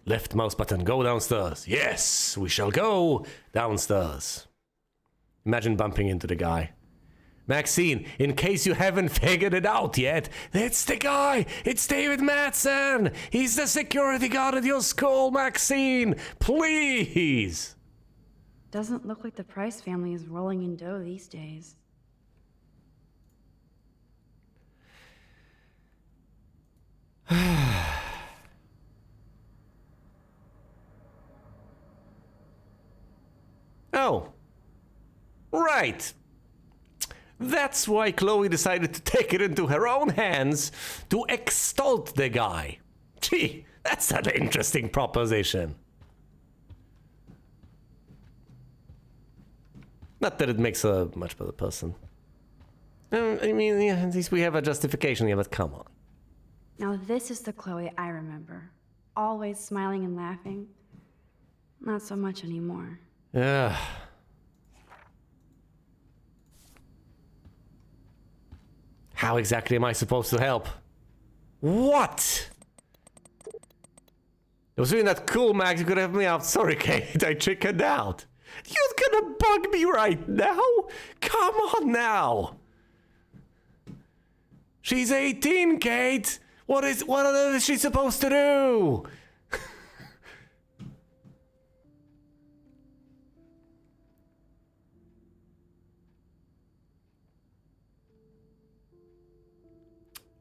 A: Left mouse button. Go downstairs. Yes, we shall go downstairs. Imagine bumping into the guy. Maxine, in case you haven't figured it out yet, it's the guy! It's David Madsen! He's the security guard at your school, Maxine! Please!
C: Doesn't look like the Price family is rolling in dough these days.
A: Oh. Right. That's why Chloe decided to take it into her own hands to extort the guy. Gee, that's an interesting proposition. Not that it makes her a much better person. I mean, yeah, at least we have a justification here, but come on.
C: Now this is the Chloe I remember. Always smiling and laughing. Not so much anymore.
A: Yeah. How exactly am I supposed to help? What? It was really not cool, Max. You could have me out. Sorry, Kate. I chickened out. You're gonna bug me right now? Come on now. She's 18, Kate. What is she supposed to do?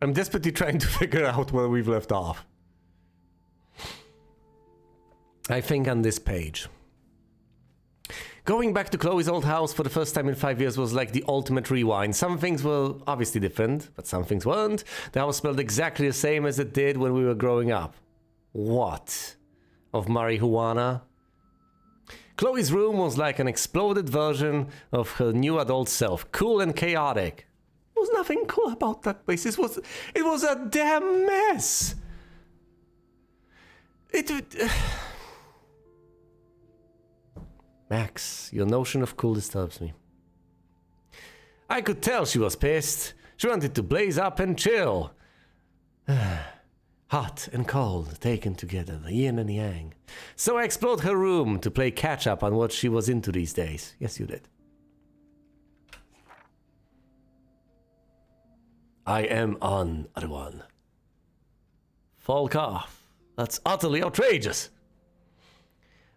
A: I'm desperately trying to figure out where we've left off. I think on this page. Going back to Chloe's old house for the first time in 5 years was like the ultimate rewind. Some things were obviously different, but some things weren't. The house smelled exactly the same as it did when we were growing up. What? Of marijuana? Chloe's room was like an exploded version of her new adult self. Cool and chaotic. There was nothing cool about that place. It was a damn mess. Max, your notion of cool disturbs me. I could tell she was pissed. She wanted to blaze up and chill. Hot and cold, taken together, the yin and yang. So I explored her room to play catch up on what she was into these days. Yes, you did. I am on other one. Falk off. That's utterly outrageous.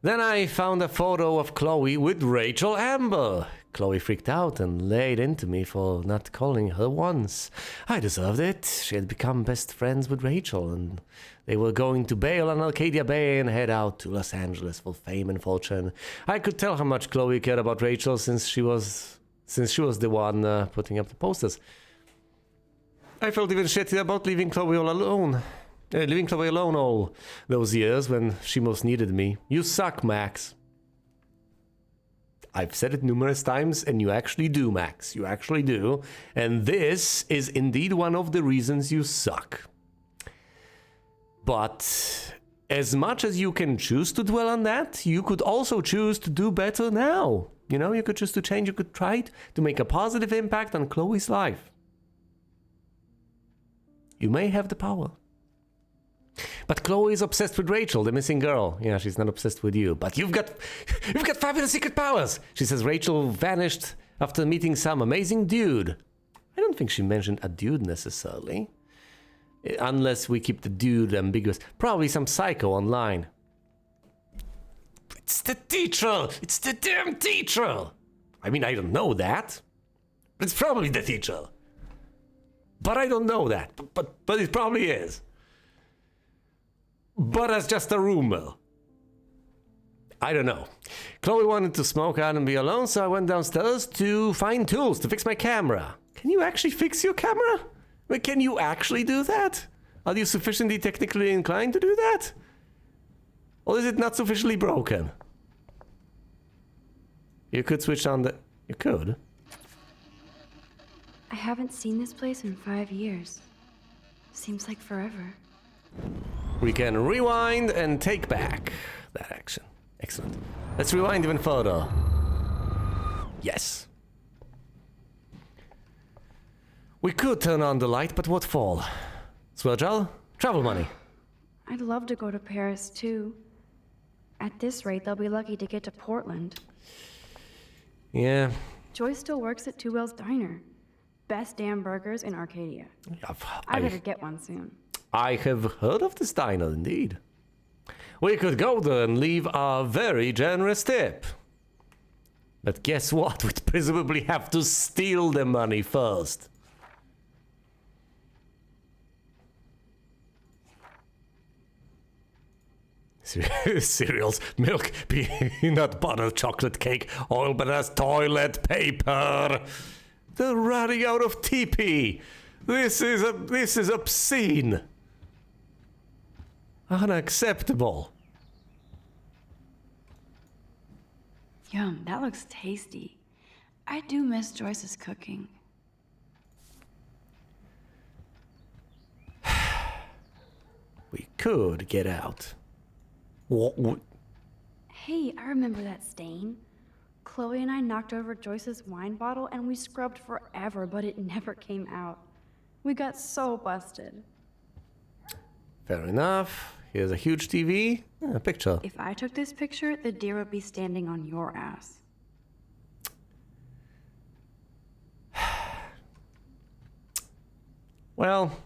A: Then I found a photo of Chloe with Rachel Amber. Chloe freaked out and laid into me for not calling her once. I deserved it. She had become best friends with Rachel, and they were going to bail on Arcadia Bay and head out to Los Angeles for fame and fortune. I could tell how much Chloe cared about Rachel since she was the one putting up the posters. I felt even shitty about leaving Chloe all alone. Leaving Chloe alone all those years when she most needed me. You suck, Max. I've said it numerous times, and you actually do, Max. You actually do. And this is indeed one of the reasons you suck. But as much as you can choose to dwell on that, you could also choose to do better now. You know, you could choose to change, you could try to make a positive impact on Chloe's life. You may have the power. But Chloe is obsessed with Rachel, the missing girl. Yeah, she's not obsessed with you. But you've got fabulous secret powers. She says Rachel vanished after meeting some amazing dude. I don't think she mentioned a dude necessarily. Unless we keep the dude ambiguous. Probably some psycho online. It's the teacher! It's the damn teacher! I mean, I don't know that. It's probably the teacher. But I don't know that. But it probably is. But that's just a rumor. I don't know. Chloe wanted to smoke out and be alone, so I went downstairs to find tools to fix my camera. Can you actually fix your camera? I mean, can you actually do that? Are you sufficiently technically inclined to do that? Or is it not sufficiently broken? You could switch on the... You could.
C: I haven't seen this place in 5 years. Seems like forever.
A: We can rewind and take back that action. Excellent. Let's rewind even further. Yes. We could turn on the light, but what for? Swergel? Travel money.
C: I'd love to go to Paris, too. At this rate, they'll be lucky to get to Portland.
A: Yeah.
C: Joy still works at Two Whales Diner. Best damn burgers in Arcadia. I better get one soon.
A: I have heard of this diner, indeed. We could go there and leave a very generous tip. But guess what? We'd presumably have to steal the money first. Cereals, milk, peanut butter, chocolate cake, oil bananas, toilet paper. They're running out of TP. This is obscene. Unacceptable.
C: Yum, that looks tasty. I do miss Joyce's cooking.
A: We could get out. What?
C: Hey, I remember that stain. Chloe and I knocked over Joyce's wine bottle and we scrubbed forever, but it never came out. We got so busted.
A: Fair enough. Here's a huge TV. A picture.
C: If I took this picture, the deer would be standing on your ass.
A: Well,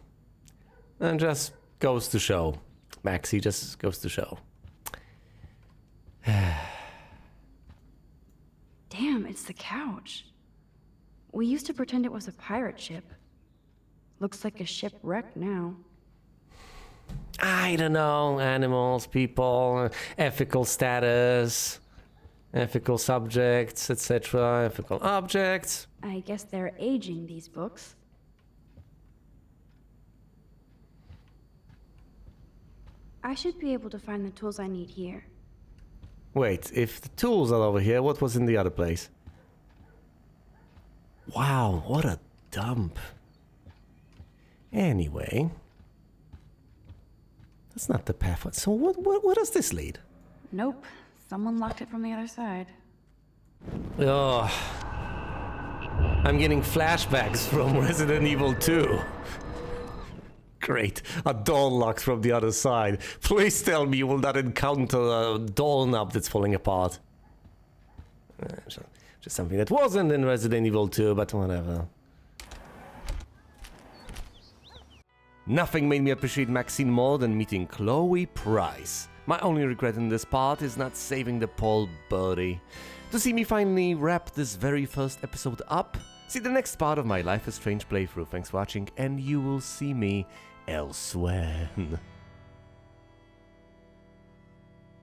A: that just goes to show. Maxie just goes to show.
C: Damn, it's the couch. We used to pretend it was a pirate ship. Looks like a shipwreck now.
A: I don't know. Animals, people, ethical status, ethical subjects, etc. Ethical objects.
C: I guess they're aging these books. I should be able to find the tools I need here.
A: Wait, if the tools are over here, what was in the other place? Wow, what a dump. Anyway. That's not the path. So what does this lead?
C: Nope. Someone locked it from the other side.
A: Oh. I'm getting flashbacks from Resident Evil 2. Great. A door locked from the other side. Please tell me you will not encounter a doorknob that's falling apart. Just something that wasn't in Resident Evil 2, but whatever. Nothing made me appreciate Maxine more than meeting Chloe Price. My only regret in this part is not saving the poor birdie. To see me finally wrap this very first episode up, see the next part of my Life is Strange playthrough. Thanks for watching, and you will see me elsewhere.